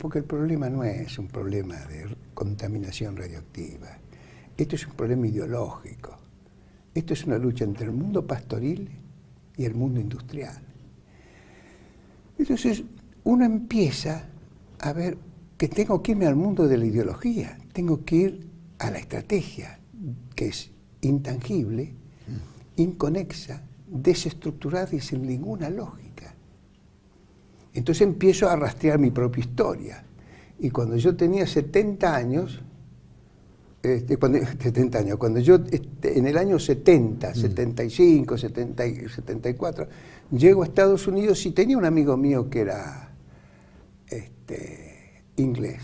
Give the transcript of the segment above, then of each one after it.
porque el problema no es un problema de contaminación radioactiva. Esto es un problema ideológico. Esto es una lucha entre el mundo pastoril y el mundo industrial. Entonces, uno empieza a ver que tengo que irme al mundo de la ideología, tengo que ir a la estrategia, que es intangible, inconexa, desestructurada y sin ninguna lógica. Entonces empiezo a rastrear mi propia historia. Y cuando yo tenía 70 años, cuando yo en el año 70, 75, 70, 74, llego a Estados Unidos y tenía un amigo mío que era inglés.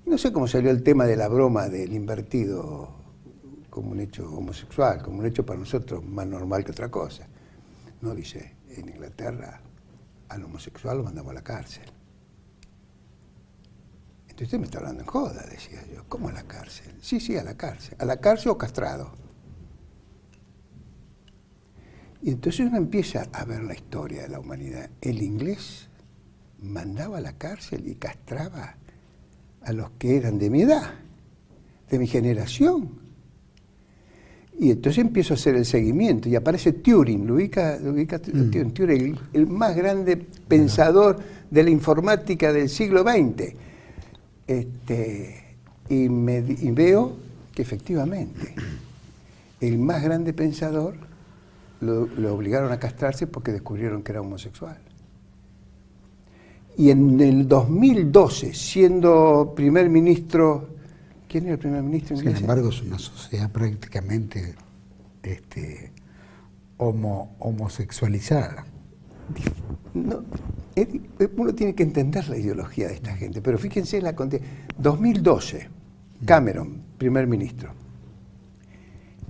Y no sé cómo salió el tema de la broma del invertido como un hecho homosexual, como un hecho para nosotros más normal que otra cosa. No, dice, en Inglaterra al homosexual lo mandamos a la cárcel. Entonces usted me está hablando en joda, decía yo. ¿Cómo a la cárcel? Sí, sí, a la cárcel. A la cárcel o castrado. Y entonces uno empieza a ver la historia de la humanidad. El inglés mandaba a la cárcel y castraba a los que eran de mi edad, de mi generación. Y entonces empiezo a hacer el seguimiento y aparece Turing, ¿lo ubica Turing, el más grande pensador de la informática del siglo XX. Y veo que efectivamente el más grande pensador lo obligaron a castrarse porque descubrieron que era homosexual. Y en el 2012, siendo primer ministro, ¿quién era el primer ministro inglés? Sin embargo, es una sociedad prácticamente homosexualizada. No, uno tiene que entender la ideología de esta gente, pero fíjense la 2012, Cameron, primer ministro,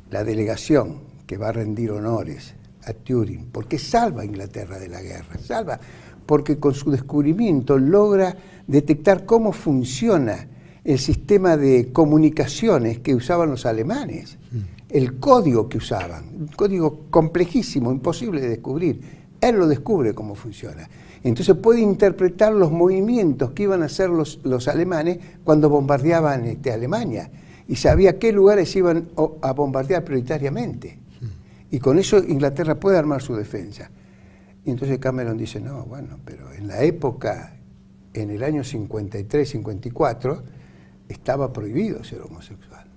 la delegación que va a rendir honores a Turing, porque salva a Inglaterra de la guerra, porque con su descubrimiento logra detectar cómo funciona el sistema de comunicaciones que usaban los alemanes, el código que usaban, un código complejísimo, imposible de descubrir. Él lo descubre cómo funciona. Entonces puede interpretar los movimientos que iban a hacer los alemanes cuando bombardeaban Alemania, y sabía qué lugares iban a bombardear prioritariamente. Y con eso Inglaterra puede armar su defensa. Y entonces Cameron dice, no, bueno, pero en la época, en el año 53, 54, estaba prohibido ser homosexual.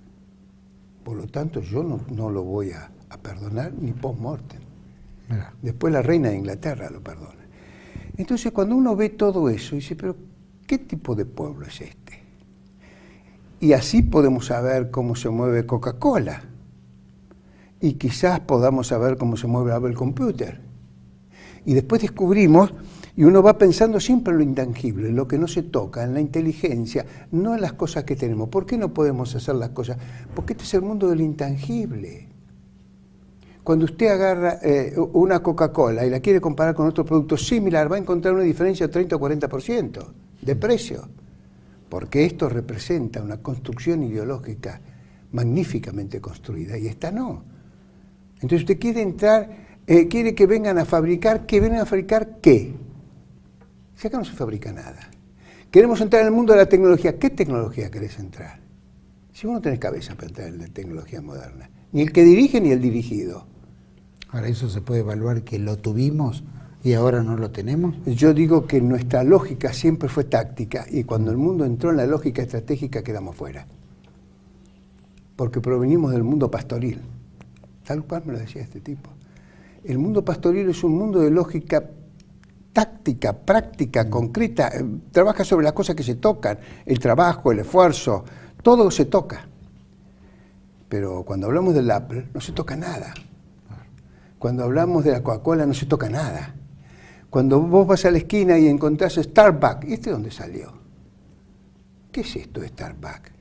Por lo tanto, yo no lo voy a perdonar ni post-mortem. Después la reina de Inglaterra lo perdona. Entonces, cuando uno ve todo eso, dice, pero ¿qué tipo de pueblo es este? Y así podemos saber cómo se mueve Coca-Cola. Y quizás podamos saber cómo se mueve Apple Computer. Y después descubrimos, y uno va pensando siempre en lo intangible, en lo que no se toca, en la inteligencia, no en las cosas que tenemos. ¿Por qué no podemos hacer las cosas? Porque este es el mundo del intangible. Cuando usted agarra una Coca-Cola y la quiere comparar con otro producto similar, va a encontrar una diferencia de 30 o 40% de precio. Porque esto representa una construcción ideológica magníficamente construida, y esta no. Entonces usted quiere entrar, quiere que vengan a fabricar, ¿que vengan a fabricar qué? Si acá no se fabrica nada. Queremos entrar en el mundo de la tecnología. ¿Qué tecnología querés entrar? Si vos no tenés cabeza para entrar en la tecnología moderna. Ni el que dirige ni el dirigido. Ahora, ¿eso se puede evaluar que lo tuvimos y ahora no lo tenemos? Yo digo que nuestra lógica siempre fue táctica, y cuando el mundo entró en la lógica estratégica quedamos fuera. Porque provenimos del mundo pastoril. Tal cual me lo decía este tipo. El mundo pastoril es un mundo de lógica táctica, práctica, concreta. Trabaja sobre las cosas que se tocan, el trabajo, el esfuerzo, todo se toca. Pero cuando hablamos del Apple, no se toca nada. Cuando hablamos de la Coca-Cola, no se toca nada. Cuando vos vas a la esquina y encontrás Starbucks, ¿y este dónde salió? ¿Qué es esto de Starbucks?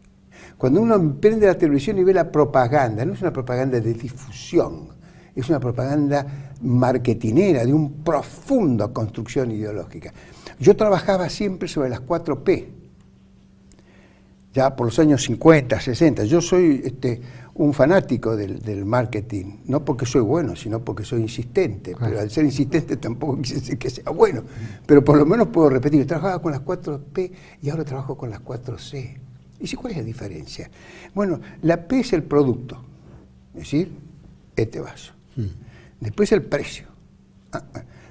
Cuando uno prende la televisión y ve la propaganda, no es una propaganda de difusión, es una propaganda marketinera, de una profunda construcción ideológica. Yo trabajaba siempre sobre las 4P, ya por los años 50, 60. Yo soy un fanático del marketing, no porque soy bueno, sino porque soy insistente, Claro. pero al ser insistente tampoco quise decir que sea bueno, pero por lo menos puedo repetir, trabajaba con las 4P y ahora trabajo con las 4C. ¿Y cuál es la diferencia? Bueno, la P es el producto, es decir, este vaso. Después el precio.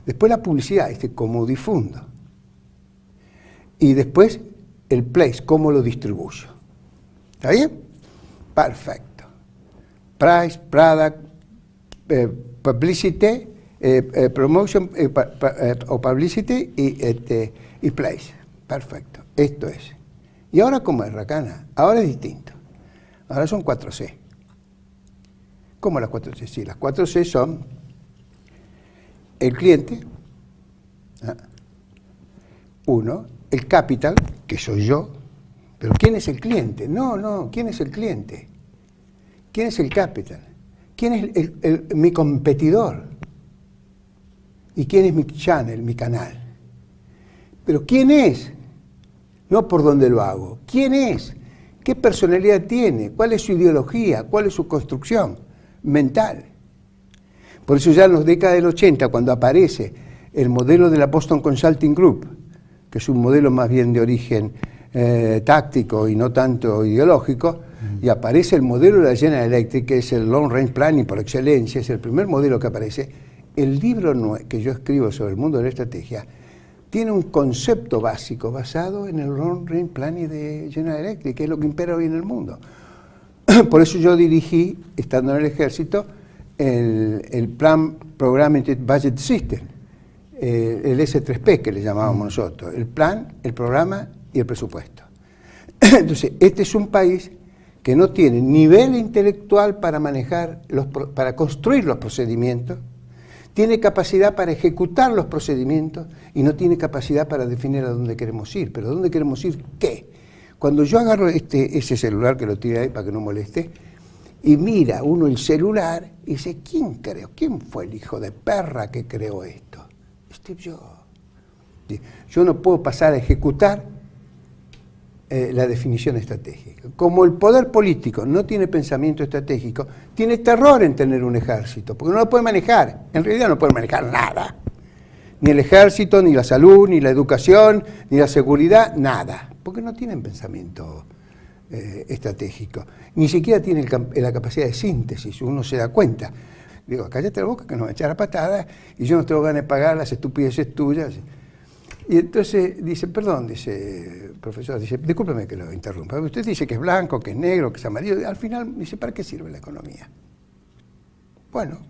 Después la publicidad, cómo difundo. Y después el place, cómo lo distribuyo. ¿Está bien? Perfecto. Price, product, publicity, promotion o publicity y place. Perfecto. Esto es. ¿Y ahora cómo es, Racana? Ahora es distinto. Ahora son 4C. ¿Cómo las 4C? Sí, las 4C son el cliente, uno, el capital, que soy yo, pero ¿quién es el cliente? No, ¿quién es el cliente? ¿Quién es el capital? ¿Quién es mi competidor? ¿Y quién es mi channel, mi canal? Pero ¿quién es? No por dónde lo hago. ¿Quién es? ¿Qué personalidad tiene? ¿Cuál es su ideología? ¿Cuál es su construcción mental? Por eso ya en las décadas del 80, cuando aparece el modelo de la Boston Consulting Group, que es un modelo más bien de origen táctico y no tanto ideológico, y aparece el modelo de la General Electric, que es el Long Range Planning por excelencia, es el primer modelo que aparece. El libro que yo escribo sobre el mundo de la estrategia tiene un concepto básico basado en el Long Range Planning de General Electric, que es lo que impera hoy en el mundo. Por eso yo dirigí, estando en el ejército, el Plan Programmed Budget System, el S3P que le llamábamos nosotros, el plan, el programa y el presupuesto. Entonces, este es un país que no tiene nivel intelectual para manejar, para construir los procedimientos, tiene capacidad para ejecutar los procedimientos y no tiene capacidad para definir a dónde queremos ir. ¿Pero a dónde queremos ir? ¿Qué? Cuando yo agarro ese celular que lo tiré ahí para que no moleste, y mira uno el celular y dice, ¿quién creó? ¿Quién fue el hijo de perra que creó esto? Steve Jobs. Yo no puedo pasar a ejecutar la definición estratégica. Como el poder político no tiene pensamiento estratégico, tiene terror en tener un ejército, porque no lo puede manejar. En realidad no puede manejar nada. Ni el ejército, ni la salud, ni la educación, ni la seguridad, nada. Porque no tienen pensamiento estratégico. Ni siquiera tienen la capacidad de síntesis, uno se da cuenta. Digo, cállate la boca que nos va a echar a patadas y yo no tengo ganas de pagar las estupideces tuyas. Y entonces dice, perdón, dice, profesor, dice, discúlpeme que lo interrumpa. Usted dice que es blanco, que es negro, que es amarillo. Al final dice, ¿para qué sirve la economía? Bueno,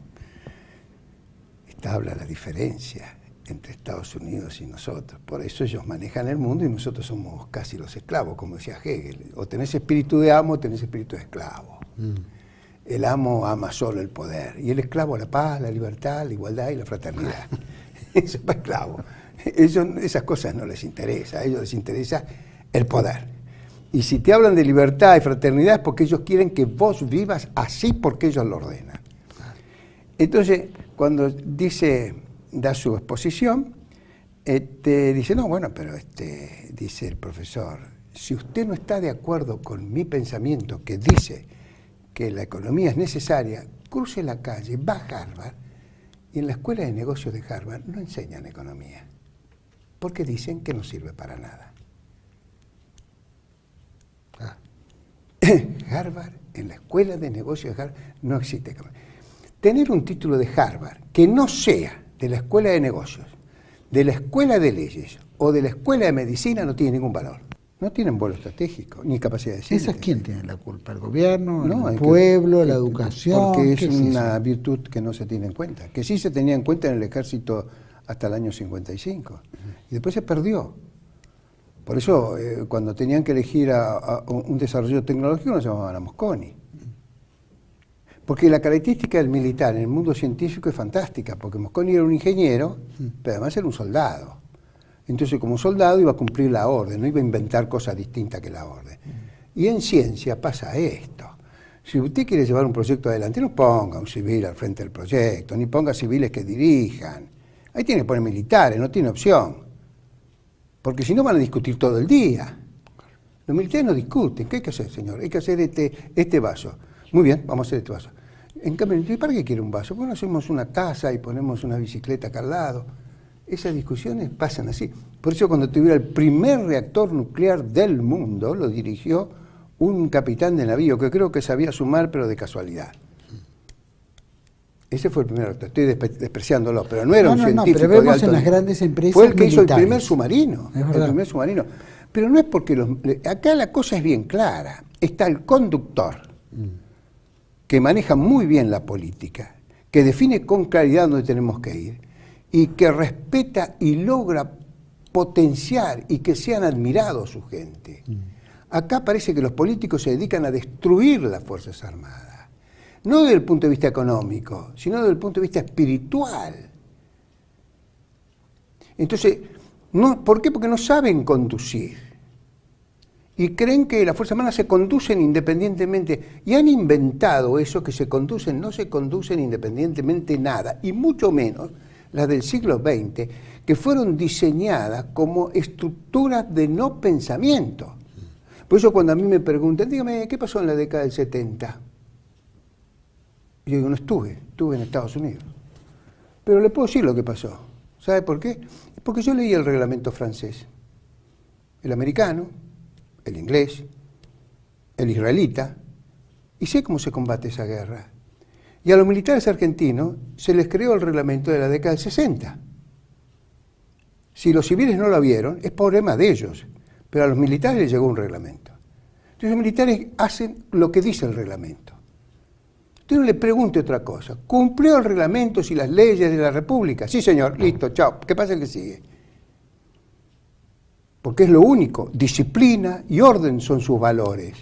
esta habla la diferencia entre Estados Unidos y nosotros. Por eso ellos manejan el mundo y nosotros somos casi los esclavos, como decía Hegel. O tenés espíritu de amo o tenés espíritu de esclavo. El amo ama solo el poder y el esclavo la paz, la libertad, la igualdad y la fraternidad. Eso es para esclavo. Esas cosas no les interesa, a ellos les interesa el poder. Y si te hablan de libertad y fraternidad es porque ellos quieren que vos vivas así porque ellos lo ordenan. Entonces, cuando da su exposición, dice, no, bueno, pero dice el profesor, si usted no está de acuerdo con mi pensamiento que dice que la economía es necesaria, cruce la calle, va a Harvard, y en la escuela de negocios de Harvard no enseñan economía, porque dicen que no sirve para nada. Harvard, en la escuela de negocios de Harvard, no existe economía. Tener un título de Harvard que no sea de la escuela de negocios, de la escuela de leyes o de la escuela de medicina no tiene ningún valor. No tienen vuelo estratégico, ni capacidad de síntesis. ¿Esa quién tiene la culpa? ¿El gobierno, No, el pueblo, la educación? Porque es ¿Qué una eso? virtud que no se tiene en cuenta, que sí se tenía en cuenta en el ejército hasta el año 55, y después se perdió. Por eso, cuando tenían que elegir a un desarrollo tecnológico, nos llamaban a Mosconi. Porque la característica del militar en el mundo científico es fantástica, porque Mosconi era un ingeniero, pero además era un soldado. Entonces, como soldado iba a cumplir la orden, no iba a inventar cosas distintas que la orden. Y en ciencia pasa esto. Si usted quiere llevar un proyecto adelante, no ponga un civil al frente del proyecto, ni ponga civiles que dirijan. Ahí tiene que poner militares, no tiene opción. Porque si no van a discutir todo el día. Los militares no discuten. ¿Qué hay que hacer, señor? Hay que hacer este vaso. Muy bien, vamos a hacer este vaso. En cambio, ¿y para qué quiere un vaso? Bueno, hacemos una taza y ponemos una bicicleta acá al lado. Esas discusiones pasan así. Por eso cuando tuviera el primer reactor nuclear del mundo, lo dirigió un capitán de navío, que creo que sabía sumar, pero de casualidad. Ese fue el primer reactor. Estoy despreciándolo, pero no era un científico pero vemos de alto en las nivel. grandes empresas Fue el que hizo el militares. primer submarino. Es El verdad. primer submarino. Pero no es porque acá la cosa es bien clara. Está el conductor, que maneja muy bien la política, que define con claridad dónde tenemos que ir, y que respeta y logra potenciar y que sean admirados su gente. Acá parece que los políticos se dedican a destruir las Fuerzas Armadas. No desde el punto de vista económico, sino desde el punto de vista espiritual. Entonces, ¿por qué? Porque no saben conducir. Y creen que las Fuerzas Armadas se conducen independientemente. Y han inventado eso, que no se conducen independientemente nada. Y mucho menos las del siglo XX, que fueron diseñadas como estructuras de no pensamiento. Por eso cuando a mí me preguntan, dígame, ¿qué pasó en la década del 70? Yo digo, no estuve en Estados Unidos. Pero le puedo decir lo que pasó. ¿Sabe por qué? Porque yo leí el reglamento francés, el americano, el inglés, el israelita, y sé cómo se combate esa guerra. Y a los militares argentinos se les creó el reglamento de la década del 60. Si los civiles no lo vieron, es problema de ellos, pero a los militares les llegó un reglamento. Entonces los militares hacen lo que dice el reglamento. Usted no le pregunte otra cosa. ¿Cumplió el reglamento y las leyes de la República? Sí, señor, listo, chao. ¿Qué pasa el que sigue? Porque es lo único. Disciplina y orden son sus valores.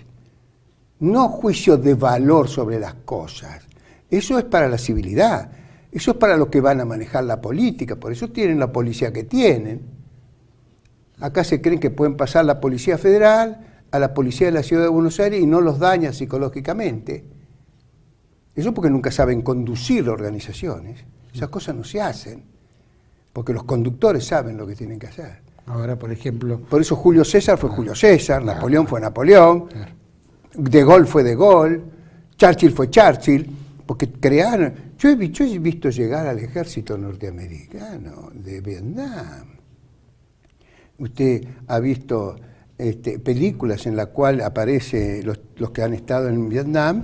No juicio de valor sobre las cosas. Eso es para la civilidad. Eso es para los que van a manejar la política. Por eso tienen la policía que tienen. Acá se creen que pueden pasar la Policía Federal a la Policía de la Ciudad de Buenos Aires y no los daña psicológicamente. Eso porque nunca saben conducir organizaciones. Esas cosas no se hacen, porque los conductores saben lo que tienen que hacer. Ahora, por ejemplo... Por eso Julio César fue Julio César, Napoleón fue Napoleón, De Gaulle fue De Gaulle, Churchill fue Churchill, porque crearon... Yo he visto llegar al ejército norteamericano de Vietnam. Usted ha visto películas en las cuales aparecen los que han estado en Vietnam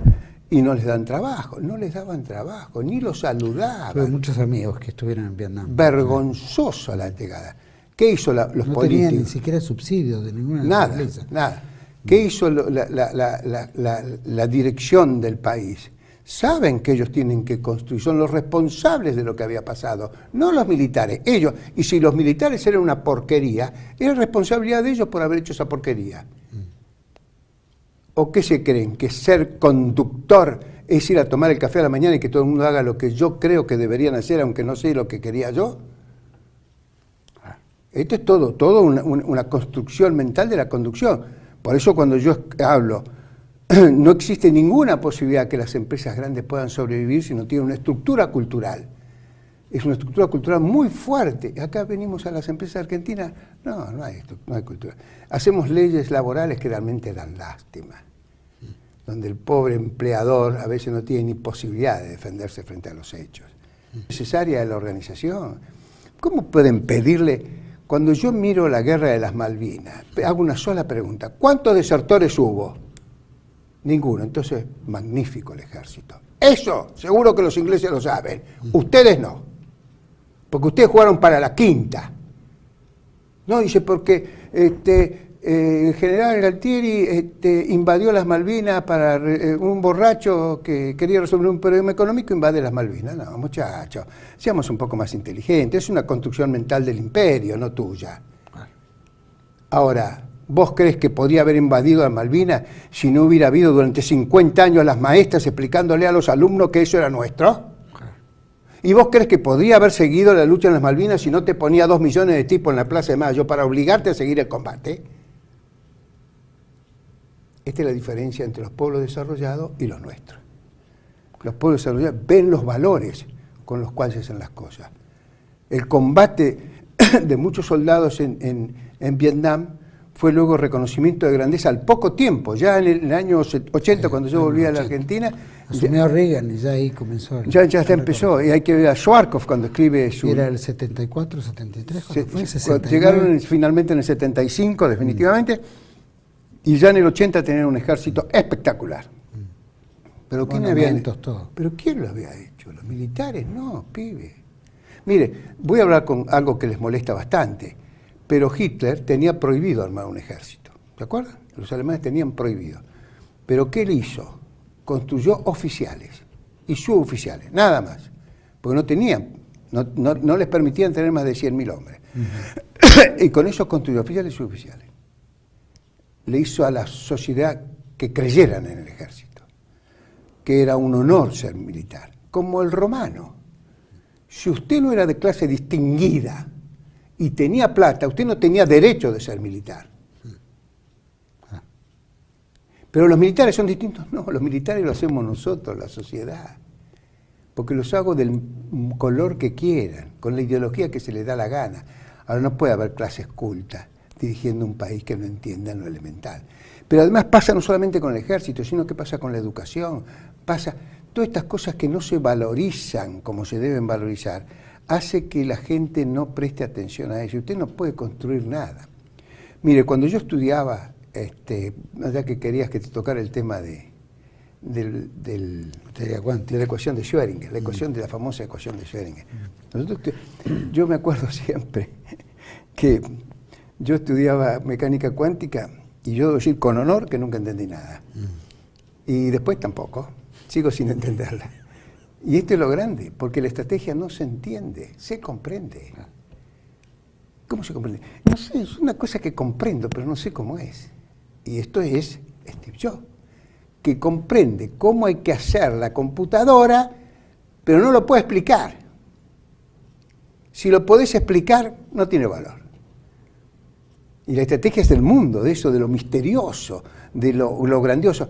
y no les dan trabajo, no les daban trabajo, ni los saludaban. Tuve muchos amigos que estuvieron en Vietnam. Vergonzosa la llegada. ¿Qué hizo los políticos? No tenían ni siquiera subsidios de ninguna naturaleza. Nada. ¿Qué hizo la dirección del país? Saben que ellos tienen que construir, son los responsables de lo que había pasado, no los militares, ellos. Y si los militares eran una porquería, era responsabilidad de ellos por haber hecho esa porquería. ¿O qué se creen? ¿Que ser conductor es ir a tomar el café a la mañana y que todo el mundo haga lo que yo creo que deberían hacer, aunque no sé lo que quería yo? Esto es todo una construcción mental de la conducción. Por eso cuando yo hablo, no existe ninguna posibilidad que las empresas grandes puedan sobrevivir si no tienen una estructura cultural. Es una estructura cultural muy fuerte. Acá venimos a las empresas argentinas, no hay cultura. Hacemos leyes laborales que realmente dan lástima, donde el pobre empleador a veces no tiene ni posibilidad de defenderse frente a los hechos. Necesaria de la organización. ¿Cómo pueden pedirle, cuando yo miro la guerra de las Malvinas, hago una sola pregunta, ¿cuántos desertores hubo? Ninguno. Entonces, magnífico el ejército. Eso, seguro que los ingleses lo saben. Ustedes no. Porque ustedes jugaron para la quinta. No, dice, porque el general Galtieri invadió las Malvinas para un borracho que quería resolver un problema económico, invade las Malvinas. No, muchachos, seamos un poco más inteligentes. Es una construcción mental del imperio, no tuya. Ahora, ¿vos crees que podría haber invadido las Malvinas si no hubiera habido durante 50 años las maestras explicándole a los alumnos que eso era nuestro? ¿Y vos crees que podría haber seguido la lucha en las Malvinas si no te ponía 2 millones de tipos en la Plaza de Mayo para obligarte a seguir el combate? Esta es la diferencia entre los pueblos desarrollados y los nuestros. Los pueblos desarrollados ven los valores con los cuales se hacen las cosas. El combate de muchos soldados en Vietnam fue luego reconocimiento de grandeza al poco tiempo, ya en el año 80, cuando yo volví a la Argentina. Asumió Reagan y ya ahí comenzó. Ya empezó, y hay que ver a Schwarzkopf cuando escribe su... Era el 74, 73, ¿cuándo fue? 69. Llegaron finalmente en el 75, definitivamente, y ya en el 80 tenían un ejército espectacular. Pero ¿quién ¿Pero quién lo había hecho? ¿Los militares? No, pibe. Mire, voy a hablar con algo que les molesta bastante, pero Hitler tenía prohibido armar un ejército, ¿se acuerdan? Los alemanes tenían prohibido. Pero ¿qué él hizo? Construyó oficiales y suboficiales, nada más, porque no tenían, no les permitían tener más de 100.000 hombres. Y con eso construyó oficiales y suboficiales. Le hizo a la sociedad que creyeran en el ejército, que era un honor ser militar, como el romano. Si usted no era de clase distinguida y tenía plata, usted no tenía derecho de ser militar. Pero los militares son distintos. No, los militares lo hacemos nosotros, la sociedad. Porque los hago del color que quieran, con la ideología que se les da la gana. Ahora no puede haber clases cultas dirigiendo un país que no entiendan lo elemental. Pero además pasa no solamente con el ejército, sino que pasa con la educación, pasa todas estas cosas que no se valorizan como se deben valorizar, hace que la gente no preste atención a eso. Usted no puede construir nada. Mire, cuando yo estudiaba, ya que querías que te tocara el tema de la ecuación de Schrödinger, la ecuación de la famosa ecuación de Schrödinger. Yo me acuerdo siempre que yo estudiaba mecánica cuántica y yo debo decir con honor que nunca entendí nada. Y después tampoco, sigo sin entenderla. Y esto es lo grande, porque la estrategia no se entiende, se comprende. ¿Cómo se comprende? No sé, es una cosa que comprendo, pero no sé cómo es. Y esto es Steve Jobs, que comprende cómo hay que hacer la computadora, pero no lo puede explicar. Si lo podés explicar, no tiene valor. Y la estrategia es del mundo, de eso, de lo misterioso, de lo grandioso.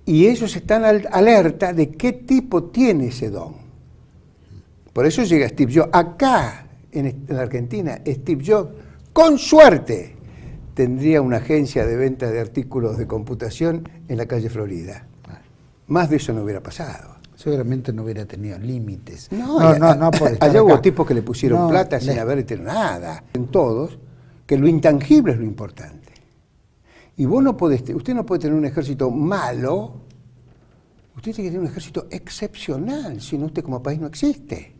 Y ellos están alerta de qué tipo tiene ese don. Por eso llega Steve Jobs. Acá, en la Argentina, Steve Jobs, con suerte, tendría una agencia de venta de artículos de computación en la calle Florida. Más de eso no hubiera pasado. Seguramente no hubiera tenido límites. No, allá hubo tipos que le pusieron plata sin haber hecho nada. En todos, que lo intangible es lo importante. Y vos no podés, usted no puede tener un ejército malo, usted tiene que tener un ejército excepcional, si no usted como país no existe.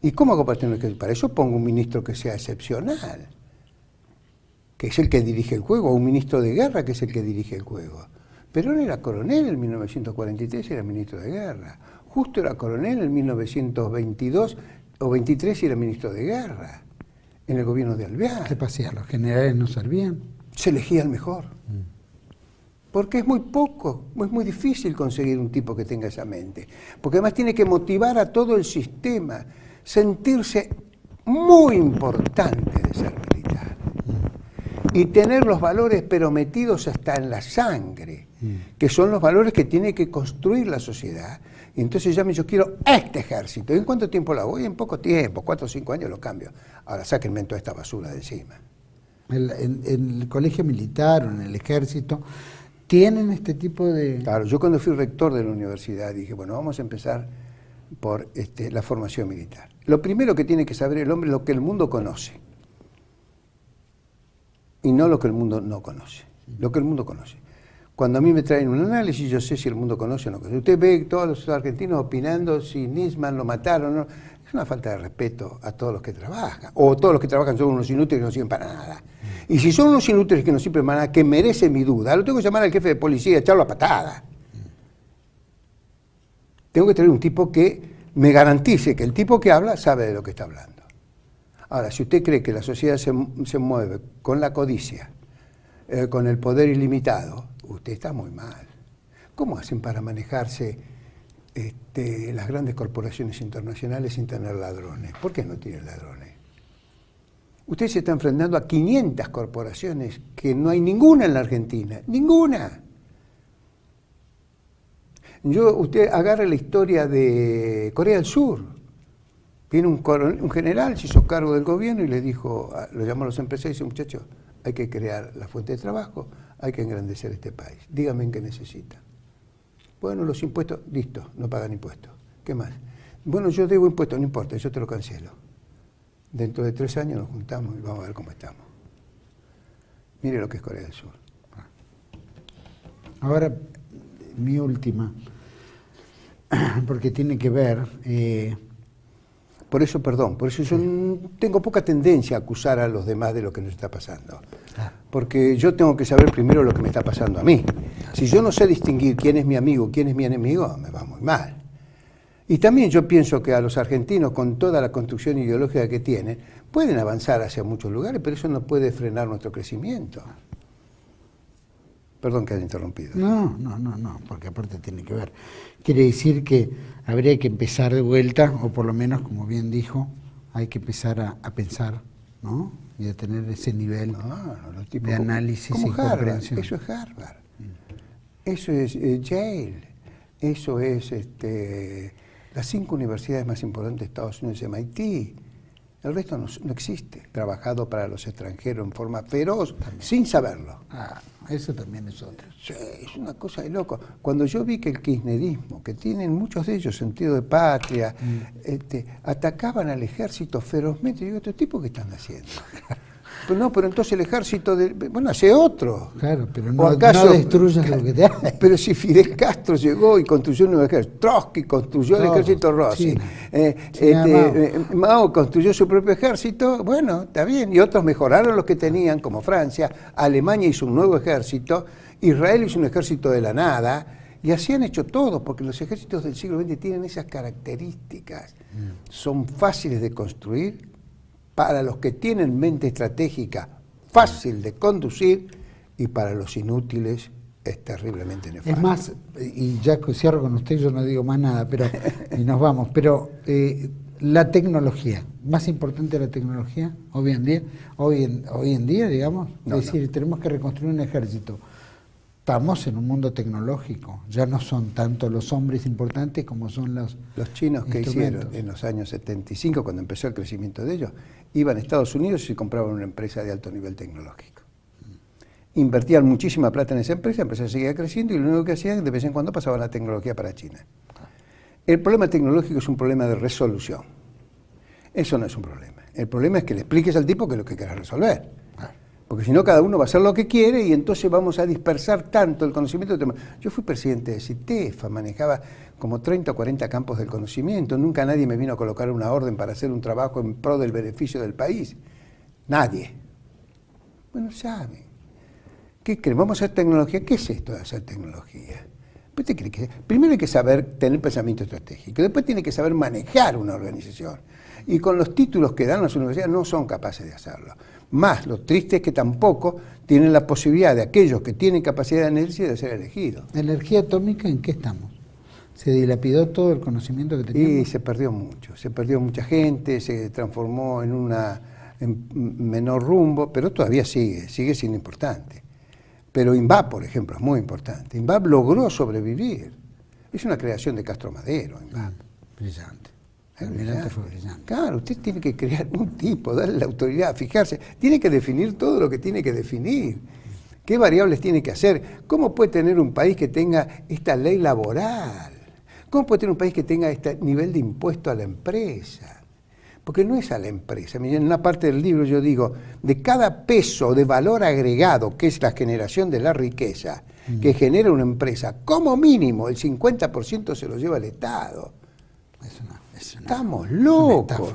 ¿Y cómo hago para tener un ejército? Para eso pongo un ministro que sea excepcional, que es el que dirige el juego, o un ministro de guerra que es el que dirige el juego. Perón era coronel en 1943 y era ministro de guerra. Justo era coronel en 1922 o 23 y era ministro de guerra en el gobierno de Alvear. ¿Qué pasaba? ¿Los generales no servían? Se elegía el mejor. Porque es muy poco, es muy difícil conseguir un tipo que tenga esa mente. Porque además tiene que motivar a todo el sistema, sentirse muy importante de ser militar. Y tener los valores pero metidos hasta en la sangre, que son los valores que tiene que construir la sociedad. Y entonces yo quiero este ejército. ¿Y en cuánto tiempo lo hago? En poco tiempo, 4 o 5 años lo cambio. Ahora sáquenme toda esta basura de encima. En el colegio militar o en el ejército, ¿tienen este tipo de...? Claro, yo cuando fui rector de la universidad dije, bueno, vamos a empezar por la formación militar. Lo primero que tiene que saber el hombre es lo que el mundo conoce. Y no lo que el mundo no conoce. Lo que el mundo conoce. Cuando a mí me traen un análisis, yo sé si el mundo conoce o no conoce. Usted ve todos los argentinos opinando si Nisman lo mataron o no. Es una falta de respeto a todos los que trabajan. O todos los que trabajan son unos inútiles que no sirven para nada. Y si son unos inútiles que no sirven para nada, que merece mi duda, lo tengo que llamar al jefe de policía y echarlo a patada. Tengo que tener un tipo que me garantice que el tipo que habla sabe de lo que está hablando. Ahora, si usted cree que la sociedad se mueve con la codicia, con el poder ilimitado, usted está muy mal. ¿Cómo hacen para manejarse las grandes corporaciones internacionales sin tener ladrones? ¿Por qué no tienen ladrones? Usted se está enfrentando a 500 corporaciones que no hay ninguna en la Argentina. ¡Ninguna! Usted agarre la historia de Corea del Sur. Viene un general, se hizo cargo del gobierno y le dijo, lo llamó a los empresarios y dice, muchachos, hay que crear la fuente de trabajo, hay que engrandecer este país. Díganme qué necesitan. Bueno, los impuestos, listo, no pagan impuestos. ¿Qué más? Bueno, yo debo impuestos, no importa, yo te lo cancelo. Dentro de 3 años nos juntamos y vamos a ver cómo estamos. Mire lo que es Corea del Sur. Ahora, mi última, porque tiene que ver... Por eso, perdón, por eso yo tengo poca tendencia a acusar a los demás de lo que nos está pasando. Porque yo tengo que saber primero lo que me está pasando a mí. Si yo no sé distinguir quién es mi amigo, quién es mi enemigo, me va muy mal. Y también yo pienso que a los argentinos, con toda la construcción ideológica que tienen, pueden avanzar hacia muchos lugares, pero eso no puede frenar nuestro crecimiento. Perdón que haya interrumpido. No, porque aparte tiene que ver. Quiere decir que habría que empezar de vuelta, o por lo menos, como bien dijo, hay que empezar a pensar, ¿no? Y a tener ese nivel de análisis y Harvard, comprensión. eso es Harvard. Eso es Yale. Eso es las 5 universidades más importantes de Estados Unidos, MIT. El resto no existe. Trabajado para los extranjeros en forma feroz, sin saberlo. Eso también es otro. Sí, es una cosa de loco. Cuando yo vi que el kirchnerismo, que tienen muchos de ellos sentido de patria, atacaban al ejército ferozmente, yo digo, ¿estos tipos qué están haciendo? Pues no, pero entonces el ejército, bueno, hace otro. Claro, pero no destruyas lo que te hace. Pero si Fidel Castro llegó y construyó un nuevo ejército, Trotsky construyó el ejército Rossi, Mao construyó su propio ejército, bueno, está bien, y otros mejoraron los que tenían, como Francia, Alemania hizo un nuevo ejército, Israel hizo un ejército de la nada, y así han hecho todos, porque los ejércitos del siglo XX tienen esas características. Son fáciles de construir, para los que tienen mente estratégica, fácil de conducir, y para los inútiles es terriblemente nefasto. Es más, y ya cierro con usted, yo no digo más nada, pero y nos vamos, pero la tecnología, más importante la tecnología hoy en día, digamos, es decir, tenemos que reconstruir un ejército. Estamos en un mundo tecnológico, ya no son tanto los hombres importantes como son los chinos que hicieron en los años 75, cuando empezó el crecimiento de ellos, iban a Estados Unidos y compraban una empresa de alto nivel tecnológico. Invertían muchísima plata en esa empresa a seguir creciendo y lo único que hacían de vez en cuando pasaban la tecnología para China. El problema tecnológico es un problema de resolución. Eso no es un problema. El problema es que le expliques al tipo qué es lo que quieres resolver. Porque si no, cada uno va a hacer lo que quiere y entonces vamos a dispersar tanto el conocimiento. Yo fui presidente de CITEFA, manejaba como 30 o 40 campos del conocimiento. Nunca nadie me vino a colocar una orden para hacer un trabajo en pro del beneficio del país. Nadie. Bueno, sabe. ¿Qué creen? ¿Vamos a hacer tecnología? ¿Qué es esto de hacer tecnología? Pues primero hay que saber tener pensamiento estratégico, después tiene que saber manejar una organización. Y con los títulos que dan las universidades no son capaces de hacerlo. Más, lo triste es que tampoco tienen la posibilidad de aquellos que tienen capacidad de análisis de ser elegidos. ¿Energía atómica en qué estamos? ¿Se dilapidó todo el conocimiento que teníamos? Y se perdió mucha gente, se transformó en menor rumbo, pero todavía sigue siendo importante. Pero INVAP, por ejemplo, es muy importante. INVAP logró sobrevivir. Es una creación de Castro Madero, INVAP. Brillante. El almirante fue brillante. Claro, usted tiene que crear un tipo, darle la autoridad, fijarse, tiene que definir todo lo que tiene que definir. ¿Qué variables tiene que hacer? ¿Cómo puede tener un país que tenga esta ley laboral? ¿Cómo puede tener un país que tenga este nivel de impuesto a la empresa? Porque no es a la empresa. Miren, en una parte del libro yo digo, de cada peso de valor agregado, que es la generación de la riqueza, que genera una empresa, como mínimo el 50% se lo lleva el Estado. Estamos locos.